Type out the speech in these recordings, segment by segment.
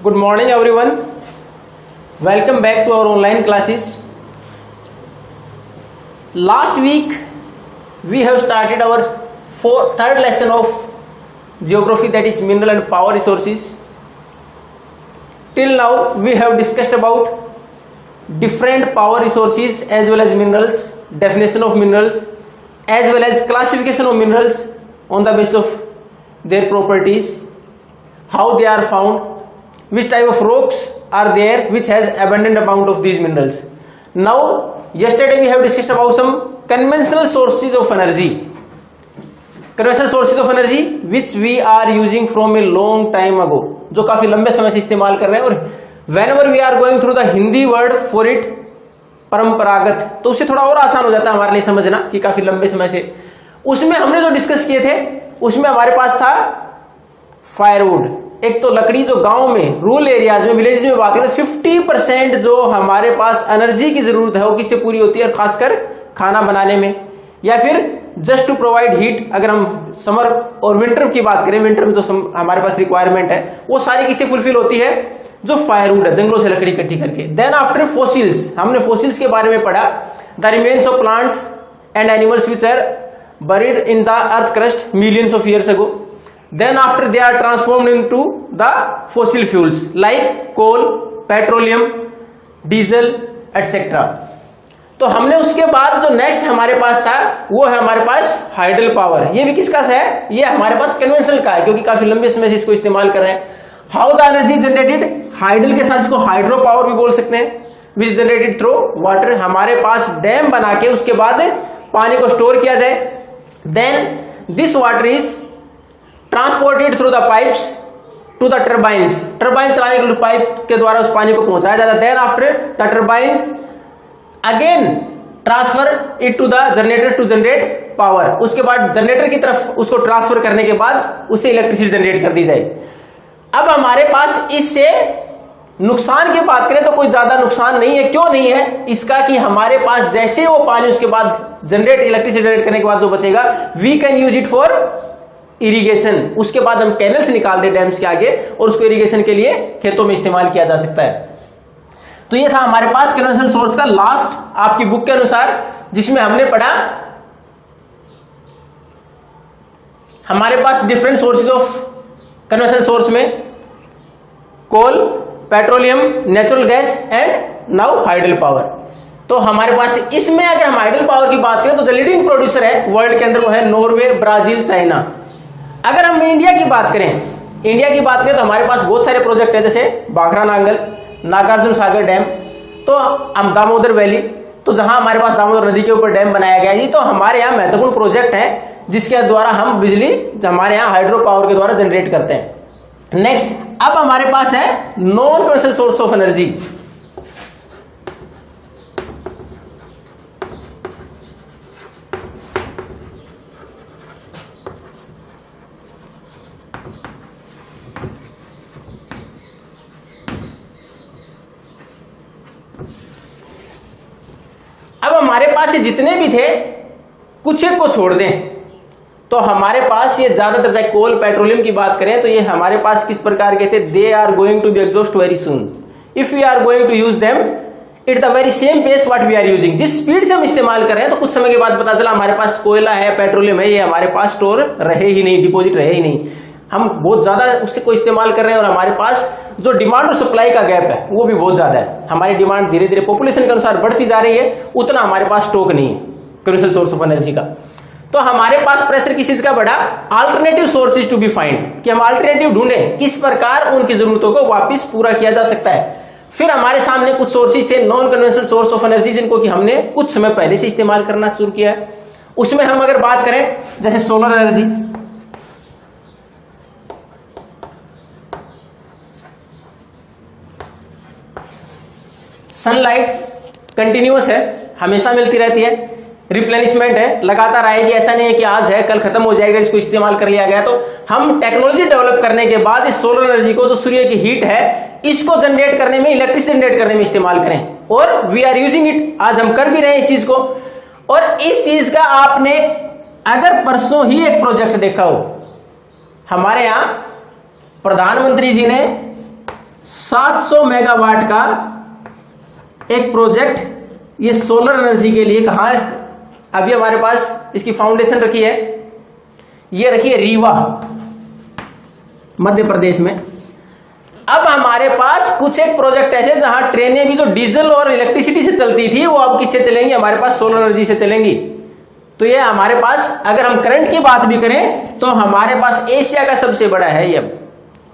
Good morning everyone. Welcome back to our online classes. Last week we have started our third lesson of geography, that is mineral and power resources. Till now we have discussed about different power resources as well as minerals, definition of minerals as well as classification of minerals on the basis of their properties, how they are found, which type of rocks are there which has abundant amount of these minerals. Now yesterday we have discussed about some conventional sources of energy, which we are using from a long time ago, जो काफी लंबे समय से इस्तेमाल कर रहे हैं. और whenever we are going through the Hindi word for it, परंपरागत, तो उससे थोड़ा और आसान हो जाता है हमारे लिए समझना कि काफी लंबे समय से. उसमें हमने जो डिस्कस किए थे उसमें हमारे पास था फायरवुड. एक तो लकड़ी जो गांव में, रूरल एरियाज में, विलेजेस में बात करें 50% जो हमारे पास एनर्जी की जरूरत है वो किससे पूरी होती है, खासकर खाना बनाने में, या फिर जस्ट टू प्रोवाइड हीट. अगर हम समर और विंटर की बात करें, विंटर में जो हमारे पास रिक्वायरमेंट है वो सारी किससे फुलफिल होती है, जो फायरवुड है, जंगलों से लकड़ी इकट्ठी करके. देन आफ्टर फोसिल्स, हमने फोसिल्स के बारे में पढ़ा, the remains of plants and animals which are buried in the earth crust millions of years ago. Then after they are transformed into the fossil fuels like coal, petroleum, diesel, etc. तो हमने उसके बाद जो next हमारे पास था वो है हमारे पास हाइडल पावर. ये भी किसका है, ये हमारे पास कन्वेंशनल का है क्योंकि काफी लंबे समय से इसको इस्तेमाल कर रहे हैं. How the energy generated, hydel के साथ इसको हाइड्रो पावर भी बोल सकते हैं, विच जनरेटेड थ्रू वाटर. हमारे पास डैम बना के उसके बाद पानी को स्टोर किया जाए. Then this water is transported through the pipes to the turbines. Turbine चलाने के लिए पाइप के द्वारा उस पानी को पहुंचाया जाता है. Then after the turbines again transfer it to the generator to generate power. उसके बाद जनरेटर की तरफ उसको ट्रांसफर करने के बाद उसे इलेक्ट्रिसिटी जनरेट कर दी जाए. अब हमारे पास इससे नुकसान की बात करें तो कोई ज्यादा नुकसान नहीं है. क्यों नहीं है इसका, कि हमारे पास जैसे वो पानी उसके बाद जनरेट, इलेक्ट्रिसिटी जनरेट करने के बाद जो बचेगा, we can use it for irrigation. उसके बाद हम कैनल्स निकाल दे डैम्स के आगे और उसको इरिगेशन के लिए खेतों में इस्तेमाल किया जा सकता है. तो ये था हमारे पास कन्वेंशनल सोर्स का लास्ट आपकी बुक के अनुसार, जिसमें हमने पढ़ा हमारे पास different sources of conventional source में coal, petroleum, natural gas and now hydel power. तो हमारे पास इसमें अगर हम हाइडल पावर की बात करें तो द लीडिंग प्रोड्यूसर है वर्ल्ड के अंदर वो है नॉर्वे, ब्राजील, चाइना. अगर हम इंडिया की बात करें तो हमारे पास बहुत सारे प्रोजेक्ट है, जैसे भाखड़ा नांगल, नागार्जुन सागर डैम, तो हम दामोदर वैली, तो जहां हमारे पास दामोदर नदी के ऊपर डैम बनाया गया है. तो हमारे यहाँ महत्वपूर्ण प्रोजेक्ट है जिसके द्वारा हम बिजली हमारे यहाँ हाइड्रो पावर के द्वारा जनरेट करते हैं. नेक्स्ट, अब हमारे पास है non conventional source of energy. अब हमारे पास ये जितने भी थे कुछ एक को छोड़ दें तो हमारे पास ये ज्यादातर, चाहे कोल, पेट्रोलियम की बात करें तो ये हमारे पास किस प्रकार के थे, they are going to be exhaust very soon if we are going to use them it the very same pace what we are using. जिस स्पीड से हम इस्तेमाल कर रहे हैं तो कुछ समय के बाद पता चला हमारे पास कोयला है, पेट्रोलियम है, ये हमारे पास स्टोर रहे ही नहीं, डिपॉजिट रहे ही नहीं. हम बहुत ज्यादा उससे को इस्तेमाल कर रहे हैं और हमारे पास जो डिमांड और सप्लाई का गैप है वो भी बहुत ज्यादा है. हमारी डिमांड धीरे धीरे पॉपुलेशन के अनुसार बढ़ती जा रही है, उतना हमारे पास स्टॉक नहीं है कन्वेंशनल सोर्स ऑफ एनर्जी का. तो हमारे पास प्रेशर किस चीज का बढ़ा, alternative sources to be find, कि हम अल्टरनेटिव ढूंढें किस प्रकार उनकी जरूरतों को वापस पूरा किया जा सकता है. फिर हमारे सामने कुछ सोर्सेज थे non conventional source of energy, जिनको कि हमने कुछ समय पहले से इस्तेमाल करना शुरू किया है. उसमें हम अगर बात करें जैसे सोलर एनर्जी, सनलाइट कंटिन्यूअस है, हमेशा मिलती रहती है, रिप्लेनिशमेंट है, लगातार आएगी. ऐसा नहीं है कि आज है कल खत्म हो जाएगा, इसको इस्तेमाल कर लिया गया. तो हम टेक्नोलॉजी डेवलप करने के बाद इस सोलर एनर्जी को, जो सूर्य की हीट है, इसको जनरेट करने में, इलेक्ट्रिसिटी जनरेट करने में इस्तेमाल करें. और वी आर यूजिंग इट, आज हम कर भी रहे हैं इस चीज को. और इस चीज का आपने अगर परसों ही एक प्रोजेक्ट देखा हो, हमारे यहां प्रधानमंत्री जी ने 700 मेगावाट का एक प्रोजेक्ट ये सोलर एनर्जी के लिए कहां है? अभी हमारे पास इसकी फाउंडेशन रखी है, ये रखी है रीवा मध्य प्रदेश में। अब हमारे पास कुछ एक प्रोजेक्ट ऐसे जहां ट्रेनें भी जो डीजल और इलेक्ट्रिसिटी से चलती थी वो अब किससे चलेंगी? हमारे पास सोलर एनर्जी से चलेंगी। तो ये हमारे पास, अगर हम करंट की बात भी करें तो हमारे पास एशिया का सबसे बड़ा है, ये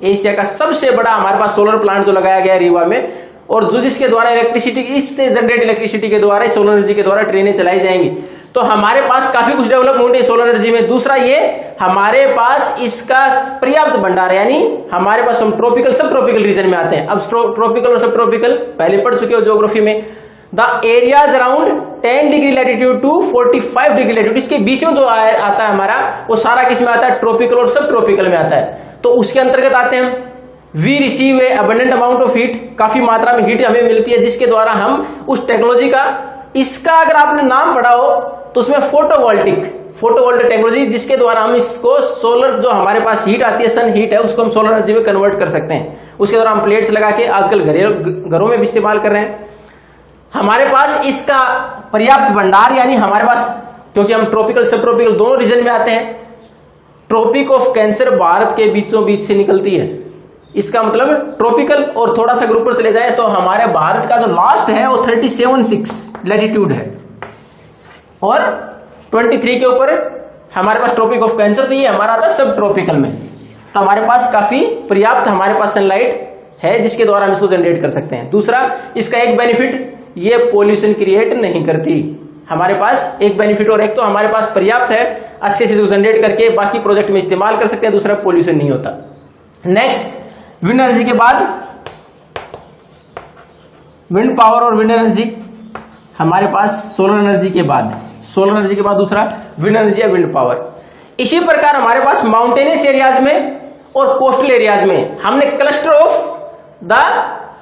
एशिया का सबसे बड़ा हमारे पास सोलर प्लांट जो लगाया गया है रीवा में, और जो जिसके द्वारा इलेक्ट्रिसिटी, इससे जनरेट इलेक्ट्रिसिटी के द्वारा, सोलर एनर्जी के द्वारा ट्रेनें चलाई जाएंगी। तो हमारे पास काफी कुछ डेवलपमेंट है सोलर एनर्जी में। दूसरा ये हमारे पास इसका पर्याप्त भंडार, यानी हमारे पास हम ट्रॉपिकल सब ट्रॉपिकल रीजन में आते हैं। अब ट्रॉपिकल और सब ट्रॉपिकल पहले पढ़ चुके हो ज्योग्राफी में। The areas around 10 degree latitude to 45 degree latitude, इसके बीच में जो आता है हमारा, वो सारा किस में आता है? ट्रॉपिकल और सब ट्रॉपिकल में आता है। तो उसके अंतर्गत आते हैं हम। We receive a abundant amount of heat, काफी मात्रा में हीट हमें मिलती है, जिसके द्वारा हम उस टेक्नोलॉजी का, इसका अगर आपने नाम पढ़ा हो तो उसमें फोटोवोल्टिक टेक्नोलॉजी, जिसके द्वारा हम इसको सोलर, जो हमारे पास हीट आती है, सन हीट है, उसको हम सोलर एनर्जी में कन्वर्ट कर सकते हैं। उसके द्वारा हम प्लेट्स लगा के आजकल घरों में भी इस्तेमाल कर रहे हैं। हमारे पास इसका पर्याप्त भंडार, यानी हमारे पास, क्योंकि हम ट्रॉपिकल सब ट्रॉपिकल दोनों रीजन में आते हैं, ट्रॉपिक ऑफ कैंसर भारत के बीचों बीच से निकलती है। इसका मतलब ट्रॉपिकल, और थोड़ा सा ऊपर चले जाए तो हमारे भारत का जो लास्ट है वो 37.6 लैटिट्यूड है, और 23 के ऊपर हमारे पास ट्रॉपिक ऑफ कैंसर, तो ये हमारा आता है सब ट्रॉपिकल में। तो हमारे पास काफी पर्याप्त हमारे पास सनलाइट है, जिसके द्वारा हम इसको जनरेट कर सकते हैं। दूसरा इसका एक बेनिफिट, ये पॉल्यूशन क्रिएट नहीं करती। हमारे पास एक बेनिफिट, और एक तो हमारे पास पर्याप्त है, अच्छे से जनरेट करके बाकी प्रोजेक्ट में इस्तेमाल कर सकते हैं। दूसरा पॉल्यूशन नहीं होता। नेक्स्ट, विंड एनर्जी के बाद विंड पावर और विंड एनर्जी, हमारे पास सोलर एनर्जी के बाद दूसरा विंड एनर्जी या विंड पावर। इसी प्रकार हमारे पास माउंटेनियस एरियाज में और कोस्टल एरियाज में हमने cluster of the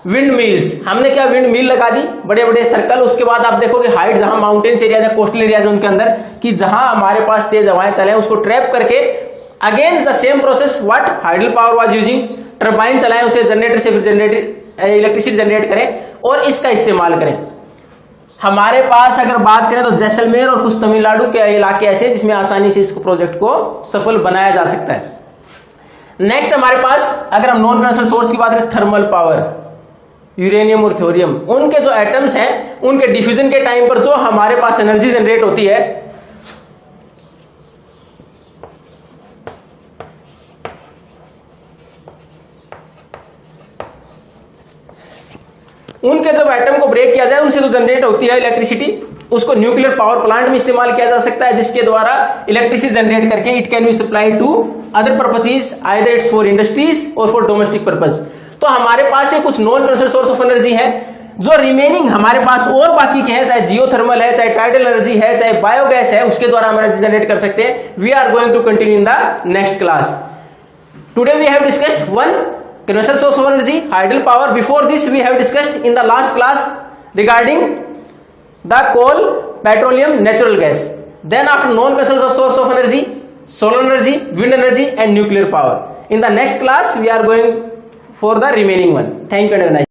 wind mills, हमने क्या विंड मिल लगा दी, बड़े बड़े सर्कल। उसके बाद आप देखोगे हाइट, जहां माउंटेन्स एरियाज है, कोस्टल एरियाज है, उनके अंदर कि जहां हमारे पास तेज हवाएं चले, उसको ट्रैप करके again the same process what hydel power was using, turbine चलाएं, उसे जनरेटर से फिर जनरेटर इलेक्ट्रिसिटी जनरेट करें और इसका इस्तेमाल करें। हमारे पास अगर बात करें तो जैसलमेर और कुछ तमिलनाडु के इलाके ऐसे जिसमें आसानी से इस प्रोजेक्ट को सफल बनाया जा सकता है। नेक्स्ट हमारे पास अगर हम नॉन कन्वेंशनल सोर्स की बात करें, थर्मल पावर, यूरेनियम और थोरियम, उनके जो एटम्स हैं उनके डिफ्यूजन के टाइम पर जो हमारे पास एनर्जी जनरेट होती है, उनके जब एटम को ब्रेक किया जाए, उनसे जो जनरेट होती है इलेक्ट्रिसिटी, उसको न्यूक्लियर पावर प्लांट में इस्तेमाल किया जा सकता है, जिसके द्वारा इलेक्ट्रिसिटी जनरेट करके it can be supply to other purposes, either it's for industries और फॉर डोमेस्टिक पर्पस। तो हमारे पास ये कुछ non conventional source of energy है। जो रिमेनिंग हमारे पास और बाकी के हैं, चाहे जियोथर्मल है, चाहे टाइडल एनर्जी है, चाहे बायोगैस है, उसके द्वारा हम एनर्जी जनरेट कर सकते हैं। We are going to continue in the next class. Today we have discussed one conventional source of energy, hydel power. Before this we have discussed in the last class regarding the coal, petroleum, natural gas. Then after non-conventional source of energy, solar energy, wind energy and nuclear power. In the next class we are going for the remaining one. Thank you and have a nice day.